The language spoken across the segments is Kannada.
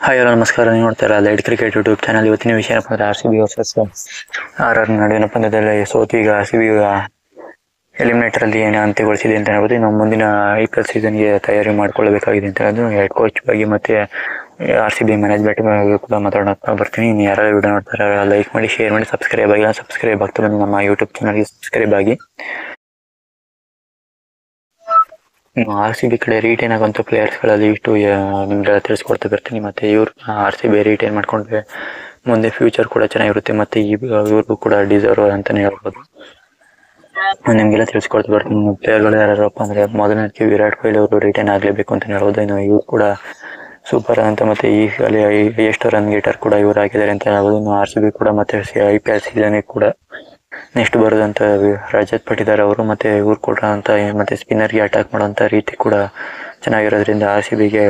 ಹಾಯ್ ಹಲೋ ನಮಸ್ಕಾರ. ನೀವು ನೋಡ್ತಾರ ಲೈಟ್ ಕ್ರಿಕೆಟ್ ಯೂಟ್ಯೂಬ್ ಚಾನಲ್. ಇವತ್ತಿನ ವಿಷಯ ಏನಪ್ಪ ಅಂದ್ರೆ RCB ವರ್ಸಸ್ RR ನಡುವಿನ ಪಂದ್ಯದಲ್ಲಿ ಸೋತು ಈಗ RCB ಎಲಿಮಿನೇಟರ್ ಅಲ್ಲಿ ಏನು ಅಂತ್ಯಗೊಳಿಸಿದೆ ಅಂತ ಹೇಳ್ಬೋದು. ಇನ್ನು ಮುಂದಿನ IPL ಸೀಸನ್ಗೆ ತಯಾರಿ ಮಾಡ್ಕೊಳ್ಬೇಕಾಗಿದೆ ಅಂತ ಹೇಳೋದು ಹೆಡ್ ಕೋಚ್ ಬಗ್ಗೆ ಮತ್ತೆ RCB ಮ್ಯಾನೇಜ್ಮೆಂಟ್ ಬಗ್ಗೆ ಕೂಡ ಮಾತಾಡೋಣ ಬರ್ತೀನಿ. ಇನ್ನು ಯಾರು ವಿಡಿಯೋ ನೋಡ್ತಾರೆ ಲೈಕ್ ಮಾಡಿ, ಶೇರ್ ಮಾಡಿ, ಸಬ್ಸ್ಕ್ರೈಬ್ ಆಗ್ತಾ ಬನ್ನಿ ನಮ್ಮ ಯೂಟ್ಯೂಬ್ ಚಾನಲ್ಗೆ ಸಬ್ಸ್ಕ್ರೈಬ್ ಆಗಿ. RCB ಕಡೆ ರಿಟೈನ್ ಆಗುವಂಥ ಪ್ಲೇಯರ್ಸ್ಗಳಲ್ಲಿ ಇಷ್ಟು ನಿಮ್ಗೆಲ್ಲ ತಿಳಿಸ್ಕೊಡ್ತಾ ಬರ್ತೀನಿ. ಮತ್ತೆ ಇವ್ರು RCB ರಿಟೈನ್ ಮಾಡ್ಕೊಂಡ್ರೆ ಮುಂದೆ ಫ್ಯೂಚರ್ ಕೂಡ ಚೆನ್ನಾಗಿರುತ್ತೆ. ಮತ್ತೆ ಇವ್ರಿಗೂ ಕೂಡ ಡಿಸರ್ವ್ ಅಂತಾನೆ ಹೇಳ್ಬೋದು. ನಿಮ್ಗೆಲ್ಲ ತಿಳಿಸ್ಕೊಡ್ತಾ ಬರ್ತೀನಿ. ಪ್ಲೇಯರ್ಗಳು ಯಾರಪ್ಪ ಅಂದ್ರೆ ಮೊದಲನೇಕ್ಕೆ ವಿರಾಟ್ ಕೊಹ್ಲಿ ಅವರು ರಿಟೈನ್ ಆಗಲೇಬೇಕು ಅಂತ ಹೇಳ್ಬೋದು. ಇನ್ನು ಇವ್ರು ಕೂಡ ಸೂಪರ್ ಅಂತ ಮತ್ತೆ ಈಗಲೇ ಎಷ್ಟು ರನ್ ಗೇಟರ್ ಕೂಡ ಇವರು ಹಾಕಿದ್ದಾರೆ ಅಂತ ಹೇಳ್ಬೋದು. ಇನ್ನು RCB ಕೂಡ ಮತ್ತೆ IPL ಸೀಸನ್ ಕೂಡ ನೆಕ್ಸ್ಟ್ ಬರೋದಂತ ರಜತ್ ಪಟಿದಾರ್ ಅವರು ಮತ್ತೆ ಇವ್ರು ಕೂಡ ಅಂತ ಮತ್ತೆ ಸ್ಪಿನ್ನರ್ಗೆ ಅಟ್ಯಾಕ್ ಮಾಡುವಂತ ರೀತಿ ಕೂಡ ಚೆನ್ನಾಗಿರೋದ್ರಿಂದ RCBಗೆ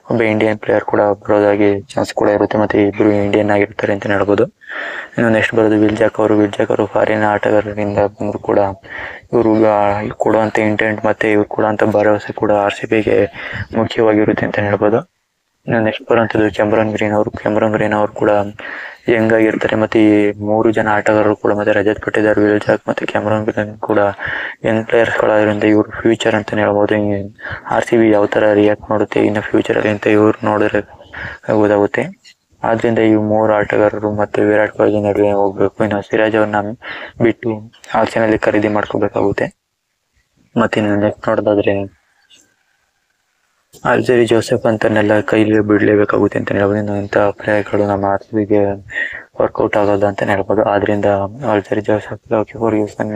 ಒಬ್ಬ ಇಂಡಿಯನ್ ಪ್ಲೇಯರ್ ಕೂಡ ಬರೋದಾಗಿ ಚಾನ್ಸ್ ಕೂಡ ಇರುತ್ತೆ. ಮತ್ತೆ ಇಬ್ರು ಇಂಡಿಯನ್ ಆಗಿರ್ತಾರೆ ಅಂತ ಹೇಳ್ಬೋದು. ಇನ್ನು ನೆಕ್ಸ್ಟ್ ಬರೋದು ವಿಲ್ ಜಾಕ್ ಅವರು ಫಾರಿನ್ ಆಟಗಾರರಿಂದ ಬಂದ್ರು ಕೂಡ ಇವರು ಕೊಡುವಂತ ಇಂಟೆಂಟ್ ಮತ್ತೆ ಇವ್ರು ಕೊಡುವಂತ ಭರವಸೆ ಕೂಡ RCBಗೆ ಮುಖ್ಯವಾಗಿರುತ್ತೆ ಅಂತ ಹೇಳ್ಬೋದು. ಇನ್ನು ನೆಕ್ಸ್ಟ್ ಬರುವಂಥದ್ದು ಕ್ಯಾಮರನ್ ಗ್ರೀನ್ ಅವರು ಕೂಡ ಯಂಗ್ ಆಗಿರ್ತಾರೆ. ಮತ್ತೆ ಈ 3 ಜನ ಆಟಗಾರರು ಕೂಡ ಮತ್ತೆ ರಜತ್ ಪಟಿದಾರ್, ವಿಲ್ ಜಾಕ್ ಮತ್ತೆ ಕ್ಯಾಮರನ್ ಗ್ರೀನ್ ಕೂಡ ಯಂಗ್ ಪ್ಲೇಯರ್ಸ್ ಗಳಾದ್ರಿಂದ ಇವ್ರ ಫ್ಯೂಚರ್ ಅಂತಾನೆ ಹೇಳ್ಬೋದು. RCB ಯಾವ ತರ ರಿಯಾಕ್ಟ್ ಮಾಡುತ್ತೆ ಇನ್ನು ಫ್ಯೂಚರ್ ಅಲ್ಲಿ ಅಂತ ಇವ್ರು ನೋಡಿದ್ರೆ ಗೊತ್ತಾಗುತ್ತೆ. ಆದ್ರಿಂದ ಈ 3 ಆಟಗಾರರು ಮತ್ತೆ ವಿರಾಟ್ ಕೊಹ್ಲಿ ನಡುವೆ ಹೋಗ್ಬೇಕು. ಇನ್ನು ಸಿರಾಜ್ ಅವ್ರನ್ನ ಬಿಟ್ಟು ಆಕ್ಷನ್ ಅಲ್ಲಿ ಖರೀದಿ ಮಾಡ್ಕೋಬೇಕಾಗುತ್ತೆ. ಮತ್ತೆ ಇನ್ನು ನೆಕ್ಸ್ಟ್ ನೋಡೋದಾದ್ರೆ ಅಲ್ಜರಿ ಜೋಸೆಫ್ ಅಂತನೆಲ್ಲ ಕೈಲಿ ಬಿಡ್ಲೇಬೇಕಾಗುತ್ತೆ ಅಂತ ಹೇಳ್ಬೋದು. ಇಂಥ ಪ್ಲೇಯರ್ಗಳು ನಮ್ಮ RCBಗೆ ವರ್ಕೌಟ್ ಆಗೋದು ಅಂತ ಹೇಳ್ಬೋದು. ಆದ್ರಿಂದ ಅಲ್ಜರಿ ಜೋಸೆಫ್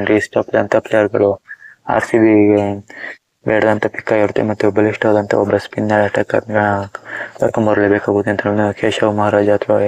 ಲೀಸ್ಟ್ ಆಫ್ ಅಂತ ಪ್ಲೇಯರ್ಗಳು RCBಗೆ ಬೇಡದಂತ ಪಿಕ್ ಆಗಿರುತ್ತೆ. ಮತ್ತೆ ಬಲಿಷ್ಠವಾದಂತ ಒಬ್ಬ ಸ್ಪಿನ್ನರ್ ಅಟ್ಯಾಕರ್ ಕರ್ಕೊಂಡ್ಬರ್ಲೇಬೇಕಾಗುತ್ತೆ ಅಂತ ಹೇಳಿ ಕೇಶವ್ ಮಹಾರಾಜ್ ಅಥವಾ